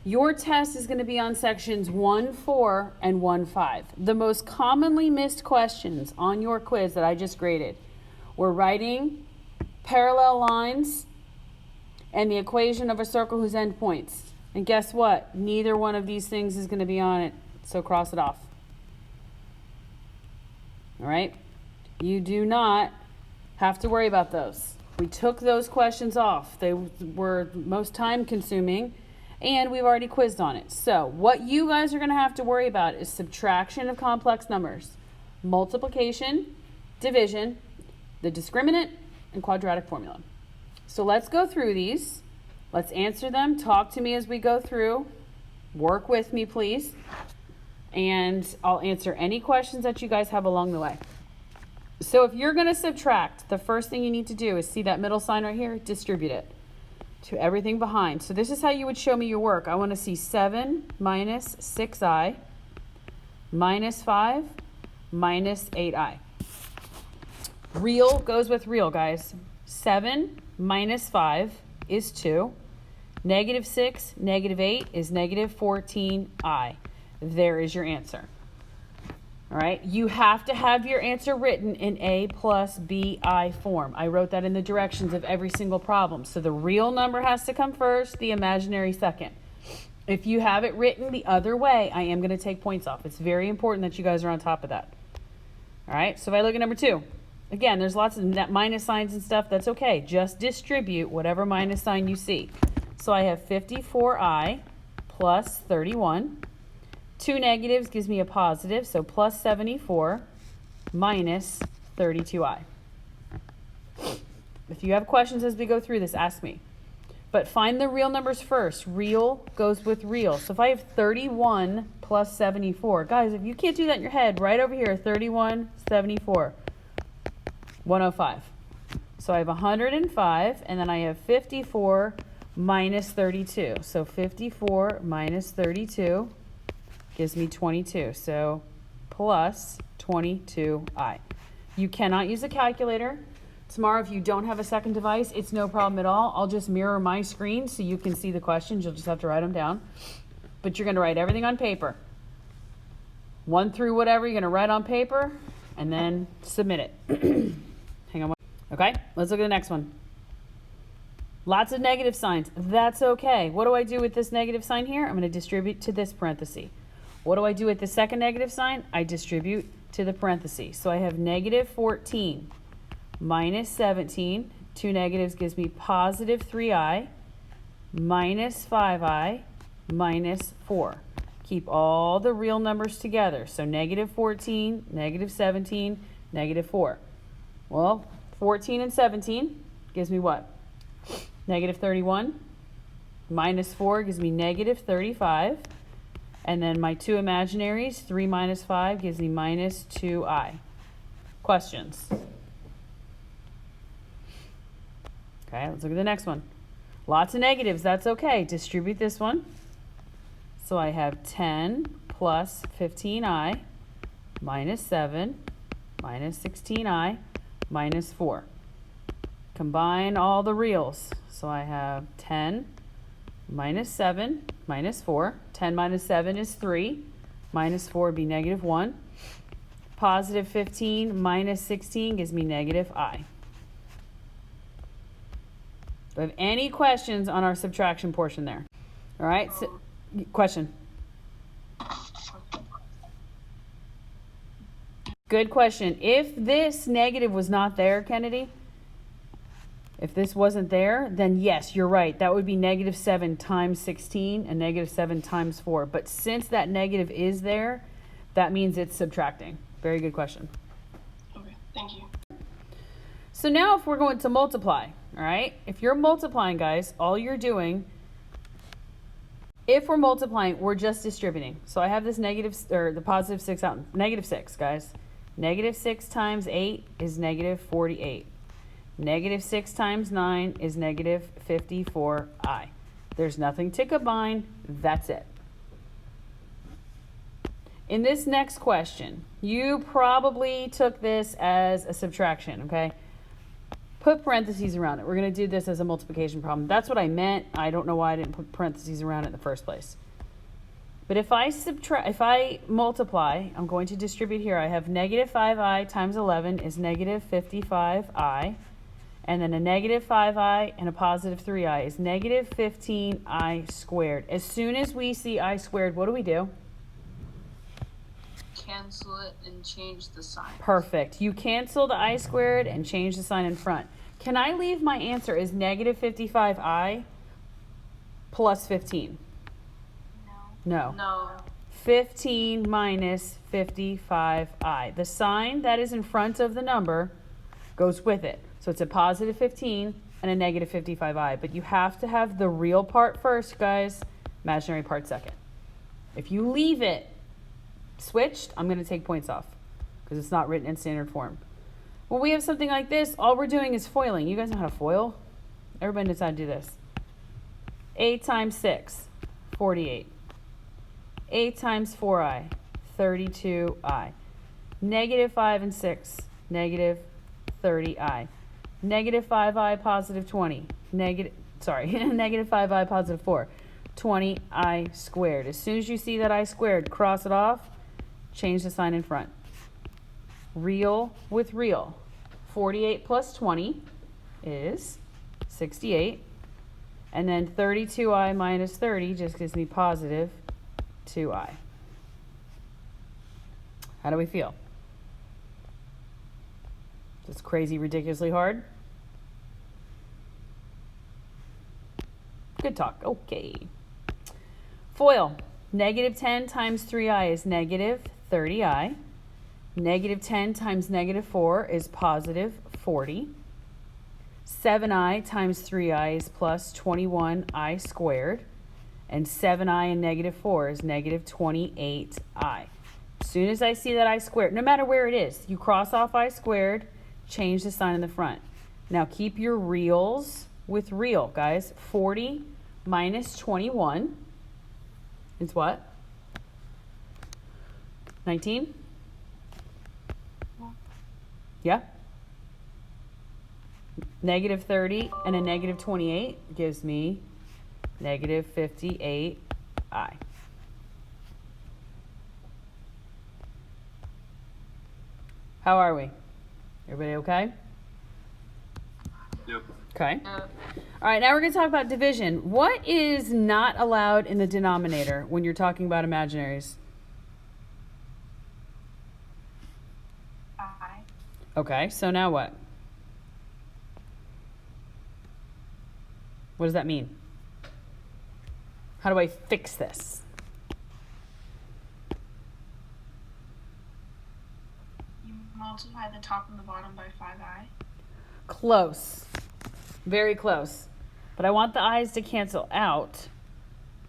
Your test is going to be on sections 1-4 and 1-5. The most commonly missed questions on your quiz that I just graded were writing parallel lines and the equation of a circle whose endpoints. And guess what? Neither one of these things is going to be on it, so cross it off. All right? You do not have to worry about those. We took those questions off. They were most time consuming, and we've already quizzed on it. So what you guys are going to have to worry about is subtraction of complex numbers, multiplication, division, the discriminant, and quadratic formula. So let's go through these. Let's answer them. Talk to me as we go through. Work with me, please. And I'll answer any questions that you guys have along the way. So if you're going to subtract, the first thing you need to do is see that middle sign right here, distribute it to everything behind. So this is how you would show me your work. I want to see 7 minus 6i minus 5 minus 8i. Real goes with real, guys. 7 minus 5 is 2. Negative 6, negative 8 is negative 14i. There is your answer. All right, you have to have your answer written in A plus BI form. I wrote that in the directions of every single problem. So the real number has to come first, the imaginary second. If you have it written the other way, I am going to take points off. It's very important that you guys are on top of that. All right, so if I look at number 2, again, there's lots of minus signs and stuff. That's okay. Just distribute whatever minus sign you see. So I have 54i plus 31. 2 negatives gives me a positive, so plus 74 minus 32i. If you have questions as we go through this, ask me. But find the real numbers first. Real goes with real. So if I have 31 plus 74, guys, if you can't do that in your head, right over here, 31, 74, 105. So I have 105, and then I have 54 minus 32. So 54 minus 32 gives me 22. So plus 22i. You cannot use a calculator. Tomorrow, if you don't have a second device, it's no problem at all. I'll just mirror my screen so you can see the questions. You'll just have to write them down. But you're going to write everything on paper. 1 through whatever, you're going to write on paper and then submit it. Hang on. Okay, let's look at the next one. Lots of negative signs. That's okay. What do I do with this negative sign here? I'm going to distribute to this parenthesis. What do I do with the second negative sign? I distribute to the parenthesis. So I have negative 14 minus 17. 2 negatives gives me positive 3i minus 5i minus 4. Keep all the real numbers together. So negative 14, negative 17, negative 4. Well, 14 and 17 gives me what? Negative 31. Minus 4 gives me negative 35. And then my 2 imaginaries, 3 minus 5 gives me minus 2i. Questions? Okay, let's look at the next one. Lots of negatives, that's okay. Distribute this one. So I have 10 plus 15i minus 7 minus 16i minus 4. Combine all the reals. So I have 10 minus 7 minus 4. 10 minus 7 is 3. Minus 4 would be negative 1. Positive 15 minus 16 gives me negative I. Do I have any questions on our subtraction portion there? All right, so, question. Good question. If this negative was not there, Kennedy, if this wasn't there, then yes, you're right. That would be negative 7 times 16 and negative 7 times 4. But since that negative is there, that means it's subtracting. Very good question. Okay, thank you. So now if we're going to multiply, all right, if you're multiplying, guys, all you're doing, if we're multiplying, we're just distributing. So I have this negative, or the positive 6 out, negative 6, guys. Negative 6 times 8 is negative 48. Negative 6 times 9 is negative 54i. There's nothing to combine. That's it. In this next question, you probably took this as a subtraction, okay? Put parentheses around it. We're going to do this as a multiplication problem. That's what I meant. I don't know why I didn't put parentheses around it in the first place. But if I multiply, I'm going to distribute here. I have negative 5i times 11 is negative 55i. And then a negative 5i and a positive 3i is negative 15i squared. As soon as we see I squared, what do? Cancel it and change the sign. Perfect. You cancel the I squared and change the sign in front. Can I leave my answer as negative 55i plus 15? No. No. 15 minus 55i. The sign that is in front of the number goes with it. So it's a positive 15 and a negative 55i. But you have to have the real part first, guys. Imaginary part second. If you leave it switched, I'm going to take points off because it's not written in standard form. When we have something like this, all we're doing is foiling. You guys know how to foil? Everybody knows how to do this. 8 times 6, 48. 8 times 4i, 32i. Negative 5 and 6, negative 30i. Negative 5i, positive 20. Negative 5i, positive 4. 20i squared. As soon as you see that I squared, cross it off, change the sign in front. Real with real. 48 plus 20 is 68. And then 32i minus 30 just gives me positive 2i. How do we feel? Just crazy, ridiculously hard? Good talk. Okay. FOIL. Negative 10 times 3i is negative 30i. Negative 10 times negative 4 is positive 40. 7i times 3i is plus 21i squared. And 7i and negative 4 is negative 28i. As soon as I see that I squared, no matter where it is, you cross off I squared, change the sign in the front. Now keep your reals with real, guys. 40 minus 21 is what? 19? Yeah? Negative 30 and a negative 28 gives me negative 58i. How are we? Everybody okay? Yep. Okay. All right, now we're going to talk about division. What is not allowed in the denominator when you're talking about imaginaries? I. Okay, so now what? What does that mean? How do I fix this? You multiply the top and the bottom by 5i. Close. Very close. But I want the i's to cancel out.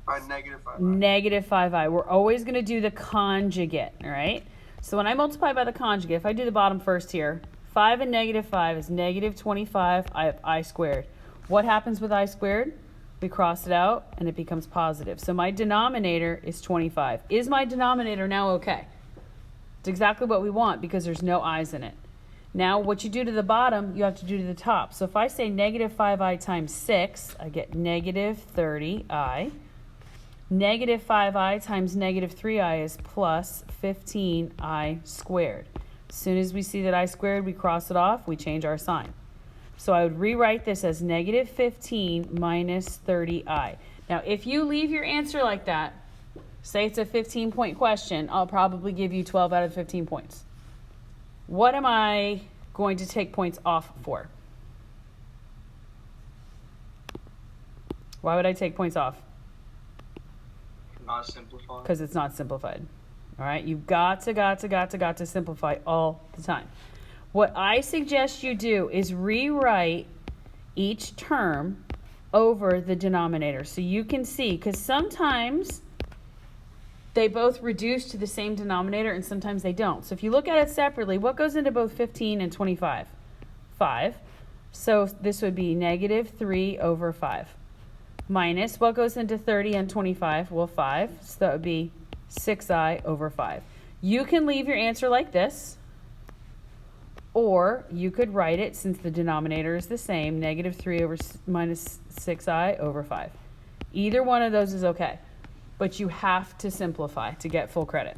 By negative 5i. Negative 5i. We're always going to do the conjugate, all right? So when I multiply by the conjugate, if I do the bottom first here, 5 and negative 5 is negative 25 I squared. What happens with I squared? We cross it out and it becomes positive. So my denominator is 25. Is my denominator now okay? It's exactly what we want because there's no i's in it. Now what you do to the bottom, you have to do to the top. So if I say negative 5i times 6, I get negative 30i. Negative 5i times negative 3i is plus 15i squared. As soon as we see that I squared, we cross it off, we change our sign. So I would rewrite this as negative 15 minus 30i. Now, if you leave your answer like that, say it's a 15-point question, I'll probably give you 12 out of 15 points. What am I going to take points off for? Why would I take points off? Not simplified. Because it's not simplified. All right, you've got to simplify all the time. What I suggest you do is rewrite each term over the denominator so you can see, because sometimes they both reduce to the same denominator and sometimes they don't. So if you look at it separately, what goes into both 15 and 25? 5. So this would be negative 3 over 5. Minus what goes into 30 and 25? Well, 5. So that would be 6i over 5. You can leave your answer like this, Or you could write it, since the denominator is the same, negative 3 over minus 6i over 5. Either one of those is okay. But you have to simplify to get full credit.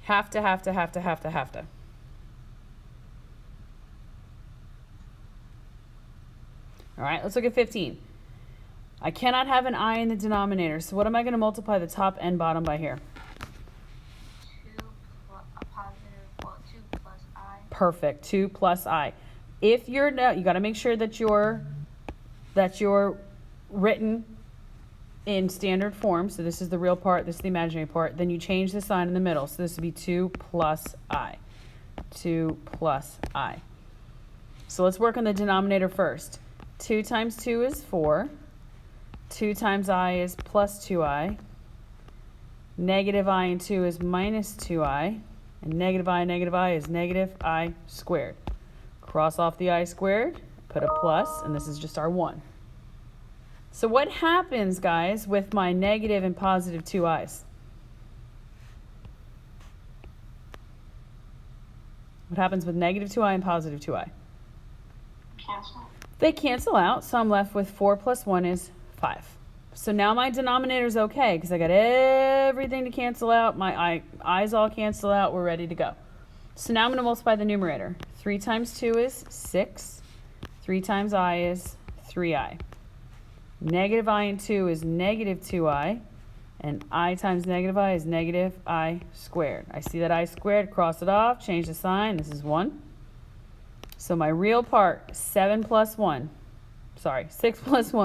Have to. All right, let's look at 15. I cannot have an I in the denominator, so what am I going to multiply the top and bottom by here? 2 plus I. Perfect, 2 plus I. If you're you got to make sure that you're written in standard form. So this is the real part, this is the imaginary part. Then you change the sign in the middle. So this would be 2 plus I. 2 plus I. So let's work on the denominator first. 2 times 2 is 4. 2 times I is plus 2I. Negative I and 2 is minus 2I. And negative I is negative I squared. Cross off the I squared, put a plus, and this is just our 1. So what happens, guys, with my negative and positive 2i's? What happens with negative 2i and positive 2i? Cancel. They cancel out, so I'm left with 4 plus 1 is 5. So now my denominator is okay because I got everything to cancel out. My i's all cancel out. We're ready to go. So now I'm going to multiply the numerator. 3 times 2 is 6. 3 times I is 3i. Negative I and 2 is negative 2i. And I times negative I is negative I squared. I see that I squared, cross it off, change the sign. This is 1. So my real part, 6 plus 1,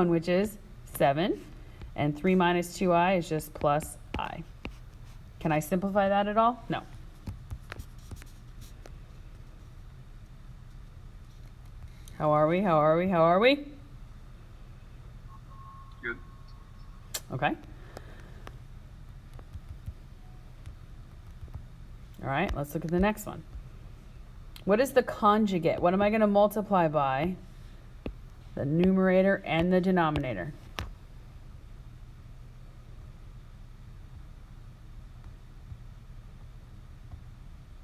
which is 7. And 3 minus 2i is just plus I. Can I simplify that at all? No. How are we? Good. Okay. All right, let's look at the next one. What is the conjugate? What am I going to multiply by? The numerator and the denominator.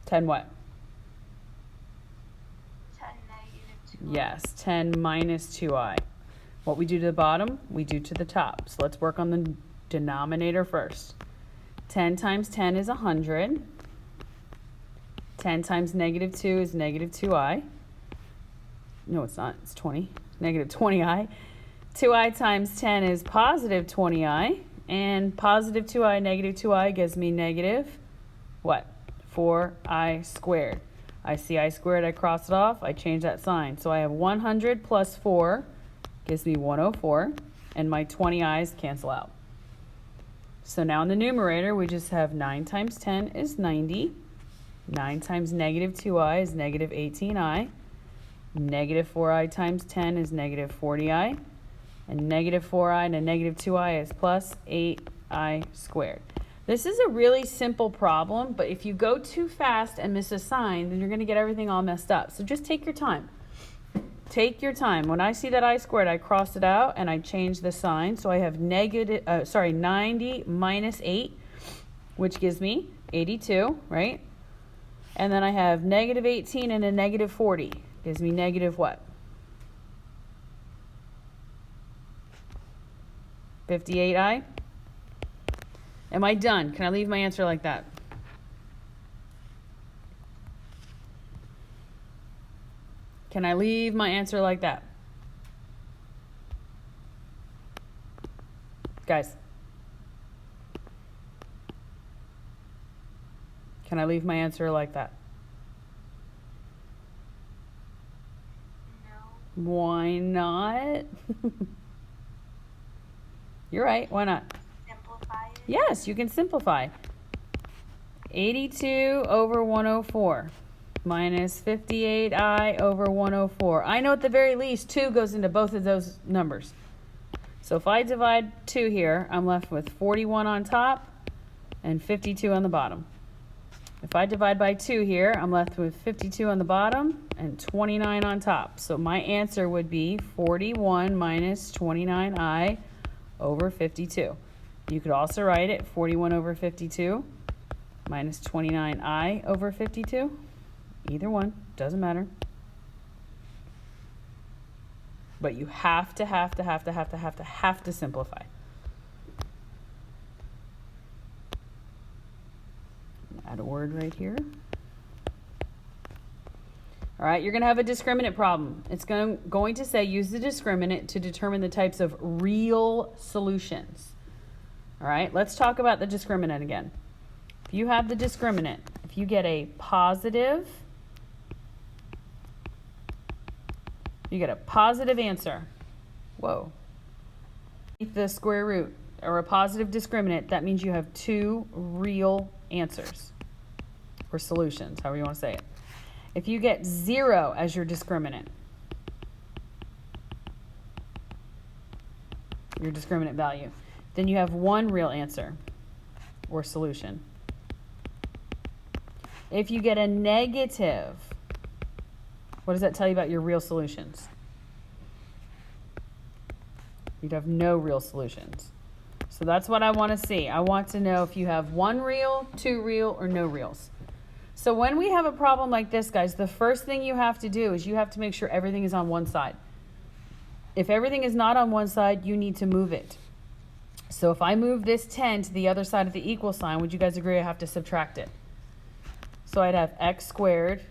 10 what? 10 negative 2. Yes, 10 minus 2i. What we do to the bottom, we do to the top. So let's work on the denominator first. 10 times 10 is 100. 10 times negative 2 is negative 2i. No, it's not. It's 20. Negative 20i. 2i times 10 is positive 20i. And positive 2i, negative 2i gives me negative, what? 4i squared. I see I squared, I cross it off, I change that sign. So I have 100 plus 4 gives me 104, and my 20i's cancel out. So now in the numerator, we just have 9 times 10 is 90. 9 times negative 2i is negative 18i. Negative 4i times 10 is negative 40i. And negative 4i and a negative 2i is plus 8i squared. This is a really simple problem, but if you go too fast and miss a sign, then you're going to get everything all messed up. So just take your time. Take your time. When I see that I squared, I cross it out and I change the sign. So I have 90 minus 8, which gives me 82, right? And then I have negative 18 and a negative 40. Gives me negative what? 58i. Am I done? Can I leave my answer like that? Can I leave my answer like that? Guys. Can I leave my answer like that? No. Why not? You're right. Why not? Simplify it. Yes, you can simplify. 82 over 104 minus 58i over 104. I know at the very least 2 goes into both of those numbers. So if I divide 2 here, I'm left with 41 on top and 52 on the bottom. If I divide by 2 here, I'm left with 52 on the bottom and 29 on top. So my answer would be 41 minus 29i over 52. You could also write it 41 over 52 minus 29i over 52. Either one, doesn't matter. But you have to simplify. Add a word right here. All right, you're going to have a discriminant problem. It's going to say use the discriminant to determine the types of real solutions. All right, let's talk about the discriminant again. If you have the discriminant, if you get a positive, you get a positive answer. Whoa. The square root or a positive discriminant, that means you have two real answers or solutions, however you want to say it. If you get 0 as your discriminant, your discriminant value, then you have one real answer or solution. If you get a negative, what does that tell you about your real solutions? You'd have no real solutions. So that's what I want to see. I want to know if you have one real, two real, or no reals. So when we have a problem like this, guys, the first thing you have to do is you have to make sure everything is on one side. If everything is not on one side, you need to move it. So if I move this 10 to the other side of the equal sign, would you guys agree I have to subtract it? So I'd have x squared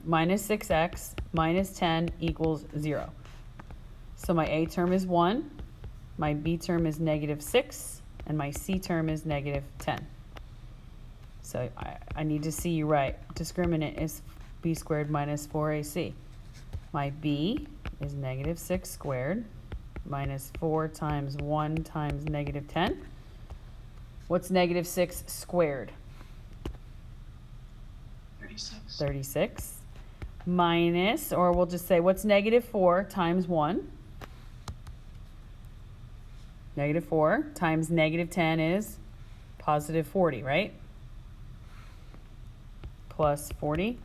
minus 6x minus 10 equals 0. So my a term is 1, my b term is negative 6, and my c term is negative 10. So I need to see you right. Discriminant is b squared minus 4ac. My b is negative 6 squared minus 4 times 1 times negative 10. What's negative 6 squared? 36. 36. Minus, or we'll just say, what's negative 4 times 1? Negative 4 times negative 10 is positive 40, right? Plus 40.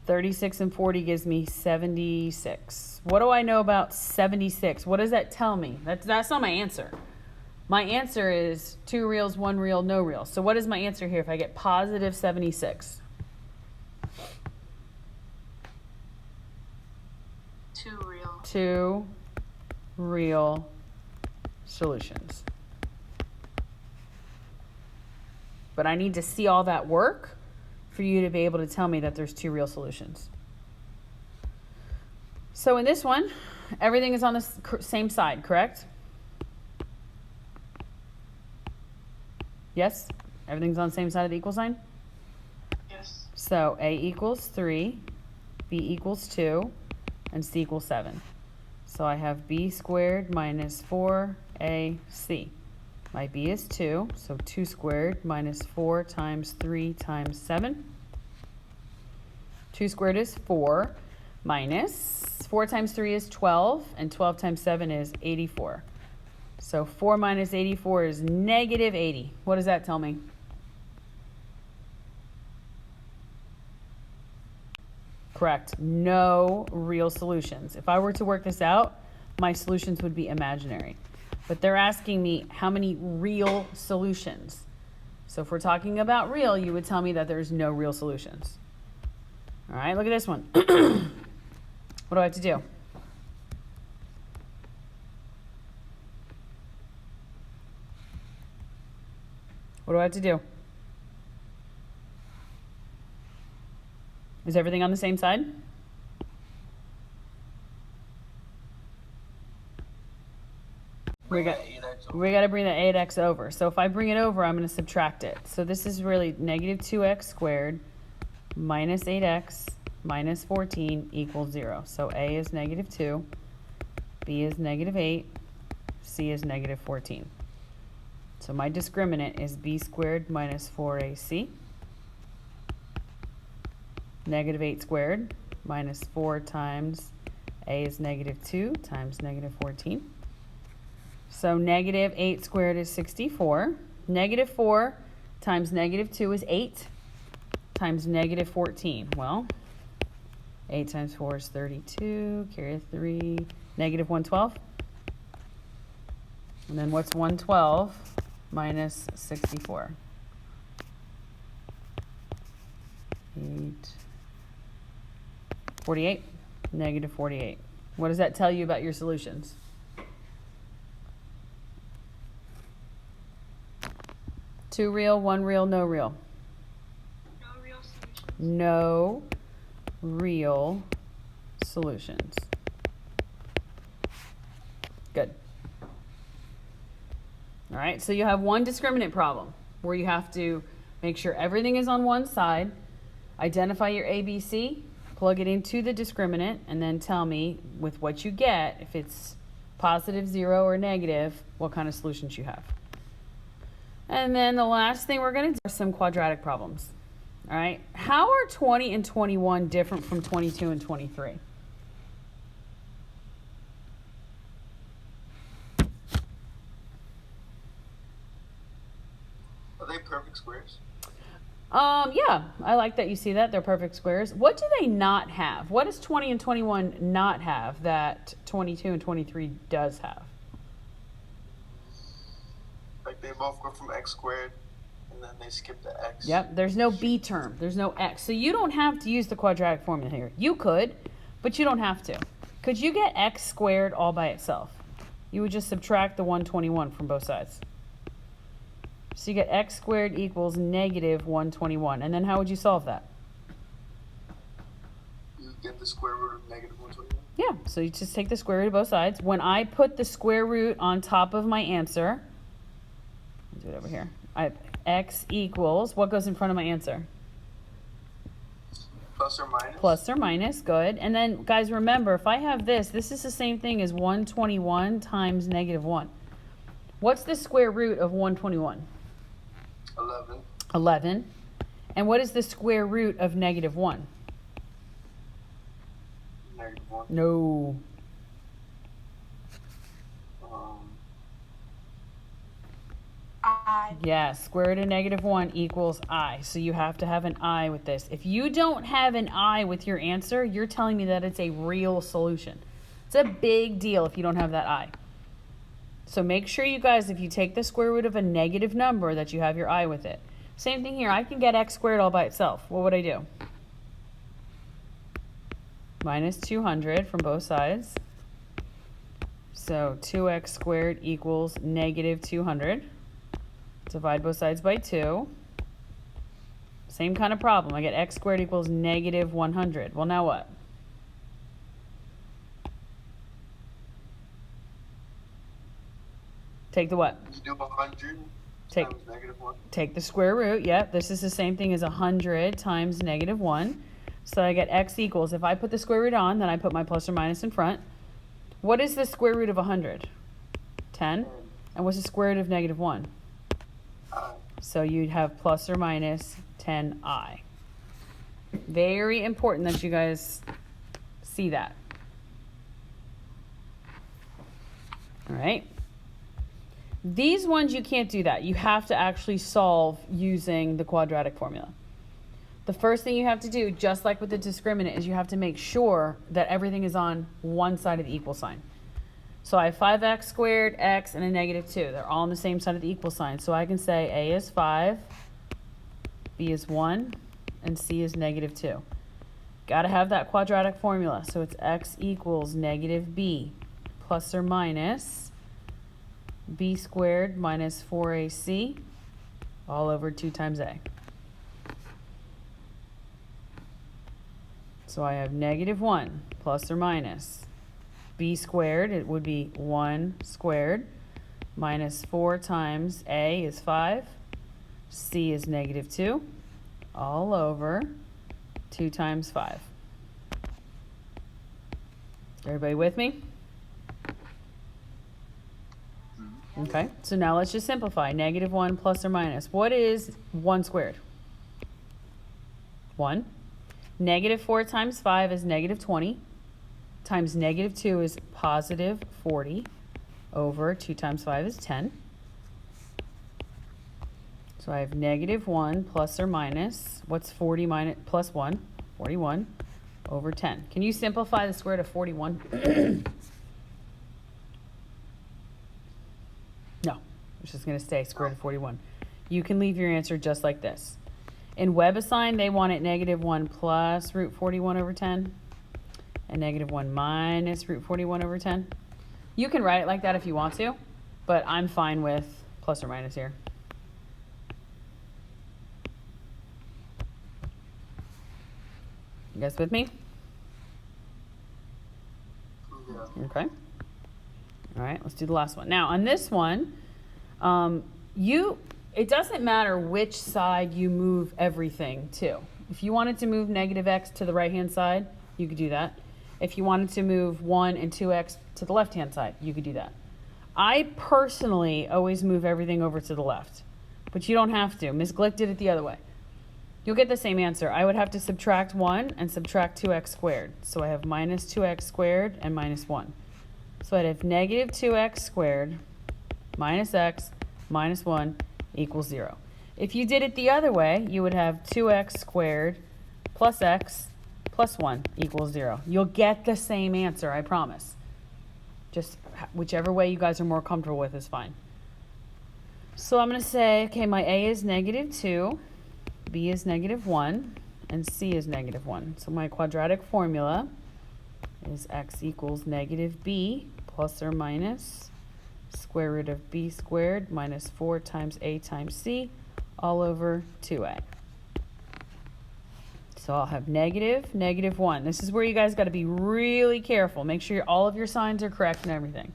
36 and 40 gives me 76. What do I know about 76? What does that tell me? That's not my answer. My answer is 2 reals, 1 real, no real. So what is my answer here if I get positive 76? 2 real. 2 real solutions. But I need to see all that work for you to be able to tell me that there's 2 real solutions. So in this one, everything is on the same side, correct? Yes? Everything's on the same side of the equal sign? Yes. So a equals 3, b equals 2, and c equals 7. So I have b squared minus 4ac. My b is 2, so 2 squared minus 4 times 3 times 7. 2 squared is 4, minus 4 times 3 is 12, and 12 times 7 is 84. So 4 minus 84 is negative 80. What does that tell me? Correct. No real solutions. If I were to work this out, my solutions would be imaginary. But they're asking me how many real solutions. So if we're talking about real, you would tell me that there's no real solutions. All right, look at this one. What do I have to do? What do I have to do? Is everything on the same side? We got to bring that 8x over. So if I bring it over, I'm going to subtract it. So this is really negative 2x squared minus 8x minus 14 equals 0. So a is negative 2, b is negative 8, c is negative 14. So my discriminant is b squared minus 4ac. Negative 8 squared minus 4 times a is negative 2 times negative 14. So negative 8 squared is 64. Negative 4 times negative 2 is 8 times negative 14. Well, 8 times 4 is 32. Carry a 3. Negative 112. And then what's 112 minus 64? 48, negative 48. What does that tell you about your solutions? Two real, one real, no real. No real solutions. No real solutions. Good. All right, so you have one discriminant problem where you have to make sure everything is on one side, identify your ABC, plug it into the discriminant, and then tell me with what you get, if it's positive, 0, or negative, what kind of solutions you have. And then the last thing we're going to do are some quadratic problems. All right, how are 20 and 21 different from 22 and 23? Are they perfect squares? Yeah, I like that you see that. They're perfect squares. What do they not have? What does 20 and 21 not have that 22 and 23 does have? Like they both go from x squared, and then they skip the x. Yep, there's no b term. There's no x. So you don't have to use the quadratic formula here. You could, but you don't have to. Could you get x squared all by itself? You would just subtract the 121 from both sides. So you get x squared equals negative 121. And then how would you solve that? You get the square root of negative 121. Yeah, so you just take the square root of both sides. When I put the square root on top of my answer, I'll do it over here. I have x equals, what goes in front of my answer? Plus or minus? Plus or minus, good. And then, guys, remember, if I have this is the same thing as 121 times negative 1. What's the square root of 121? 11. 11. And what is the square root of negative 1? Negative 1. No. I. Yeah, square root of negative 1 equals I. So you have to have an I with this. If you don't have an I with your answer, you're telling me that it's a real solution. It's a big deal if you don't have that I. So make sure you guys, if you take the square root of a negative number, that you have your I with it. Same thing here. I can get x squared all by itself. What would I do? Minus 200 from both sides. So 2x squared equals negative 200. Divide both sides by 2. Same kind of problem. I get x squared equals negative 100. Well, now what? Take the what? You do 100 Take- times negative 1. Take the square root. Yep, this is the same thing as 100 times negative 1. So I get x equals, if I put the square root on, then I put my plus or minus in front. What is the square root of 100? 10. And what's the square root of negative 1? So you'd have plus or minus 10i. Very important that you guys see that. All right. These ones, you can't do that. You have to actually solve using the quadratic formula. The first thing you have to do, just like with the discriminant, is you have to make sure that everything is on one side of the equal sign. So I have 5x squared, x, and a negative 2. They're all on the same side of the equal sign. So I can say a is 5, b is 1, and c is negative 2. Got to have that quadratic formula. So it's x equals negative b plus or minus b squared minus 4ac all over 2 times a. So I have negative 1 plus or minus b squared, it would be 1 squared, minus 4 times a is 5, c is negative 2, all over 2 times 5. Everybody with me? Okay, so now let's just simplify. Negative 1 plus or minus. What is 1 squared? 1. Negative 4 times 5 is negative 20. Times negative 2 is positive 40 over 2 times 5 is 10. So I have negative 1 plus or minus, what's 40 minus plus 1? 41 over 10. Can you simplify the square root of 41? No, it's just going to stay square root of 41. You can leave your answer just like this. In WebAssign, they want it negative 1 plus root 41 over 10. and negative 1 minus root 41 over 10. You can write it like that if you want to, but I'm fine with plus or minus here. You guys with me? Yeah. Okay. All right, let's do the last one. Now, on this one, it doesn't matter which side you move everything to. If you wanted to move negative x to the right-hand side, you could do that. If you wanted to move 1 and 2x to the left-hand side, you could do that. I personally always move everything over to the left, but you don't have to. Ms. Glick did it the other way. You'll get the same answer. I would have to subtract 1 and subtract 2x squared. So I have minus 2x squared and minus 1. So I'd have negative 2x squared minus x minus 1 equals 0. If you did it the other way, you would have 2x squared plus x plus 1 equals 0. You'll get the same answer, I promise. Just whichever way you guys are more comfortable with is fine. So I'm going to say, okay, my a is negative 2, b is negative 1, and c is negative 1. So my quadratic formula is x equals negative b plus or minus square root of b squared minus 4 times a times c all over 2a. So I'll have negative, negative 1. This is where you guys got to be really careful. Make sure all of your signs are correct and everything.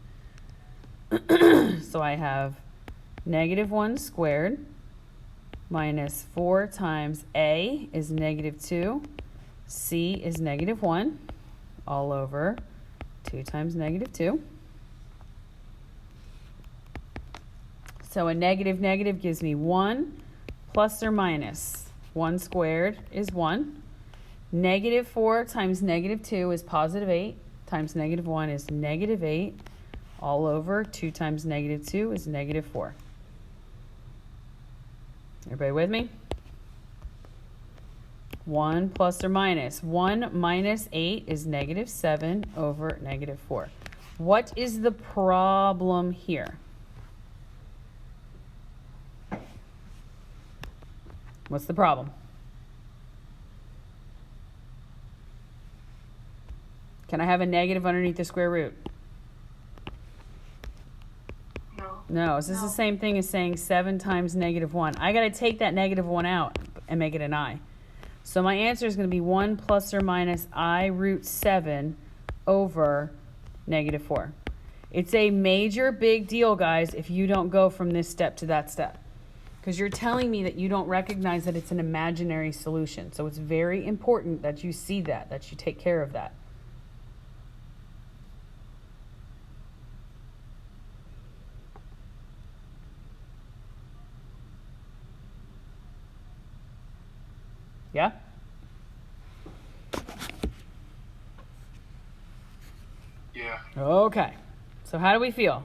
So I have negative 1 squared minus 4 times a is negative 2, c is negative 1, all over 2 times negative 2. So a negative negative gives me 1 plus or minus 1 squared is 1. Negative 4 times negative 2 is positive 8 times negative 1 is negative 8 all over 2 times negative 2 is negative 4. Everybody with me? 1 plus or minus. 1 minus 8 is negative 7 over negative 4. What is the problem here? What's the problem? Can I have a negative underneath the square root? No. No. Is this the same thing as saying 7 times negative 1? I got to take that negative 1 out and make it an I. So my answer is going to be 1 plus or minus I root 7 over negative 4. It's a major big deal, guys, if you don't go from this step to that step. Because you're telling me that you don't recognize that it's an imaginary solution. So it's very important that you see that you take care of that. Yeah? Yeah. Okay. So how do we feel?